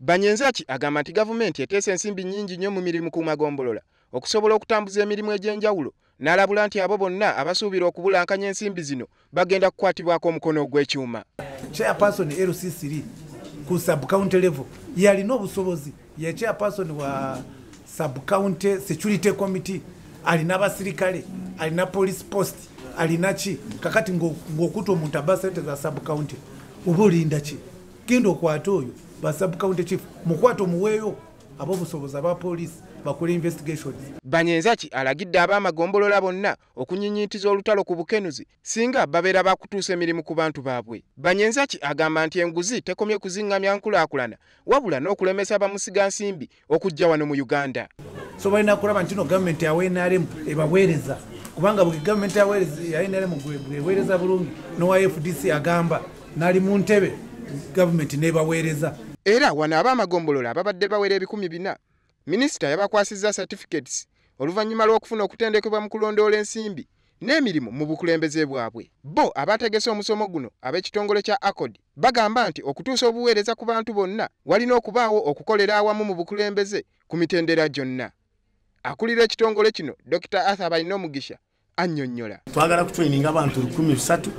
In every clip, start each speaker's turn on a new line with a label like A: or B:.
A: Banyenzaki agamba nti gavumenti eteesa ensimbi nnyingi nnyo mu mirimu ku magombolola okusobola okutambuza emirimu egy'enjawulo, n'alabula nti abo bonna abasuubira okubulankanya ensimbi zino bagenda kukwatibwako omukono ogw'ekyuma.
B: Chairperson LC3 ku sub-county level yalina obusobozi, ye chairperson wa sub-county security committee, alina abasirikale, alina police post, alina ki kakati ng'okuta omuntu aba ssente za sub-county oba olinda ki? Genda okwata oyo ba sub-county chief mukwata omuweeyo ab'obusobozi aba police bakola investigations.
A: Banyenzaki alagidde ab'amagombolola bonna okunyinyiitiza olutalo ku bukenuzi singa babeera bakutuusa emirimu ku bantu baabwe. Banyenzaki agamba nti enguzi tekomye kuzingamya nkulaakulana wabula n'okulemesa bamusiga nsimbi okujja wano mu Uganda.
B: So balina kulaba nti no gavumenti ya NRM ebaweereza, kubanga buli gavumenti ya NRM bweweereza bulungi n'owa FDC agamba nali mu ntebe gavumenti n'ebaweereza.
A: Era wano ab'amagombolola ababadde bawera 400 minisita yabakwasizza certificates oluvannyuma lw'okufuna okutendekebwa mu kulondoola ensimbi n'emirimu mu bukulembeze bwabwe. Bo abategese omusomo guno ab'ekitongole kya ACORD bagamba nti okutuusa obuweereza ku bantu bonna walina okubaawo okukolera awamu mu bukulembeze ku mitendera gyonna. Akulira ekitongole kino Dr. Arthur Bayinomugisha annyonnyola.
C: Twagala kutraininga abantu 13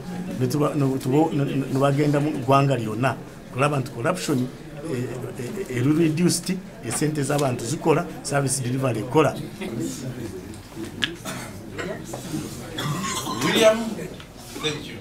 C: ne bagenda mu ggwanga lyonna kulaba nti corruption reduced, esente z'abantu zikola, service delivery ekola.
D: William, thank you.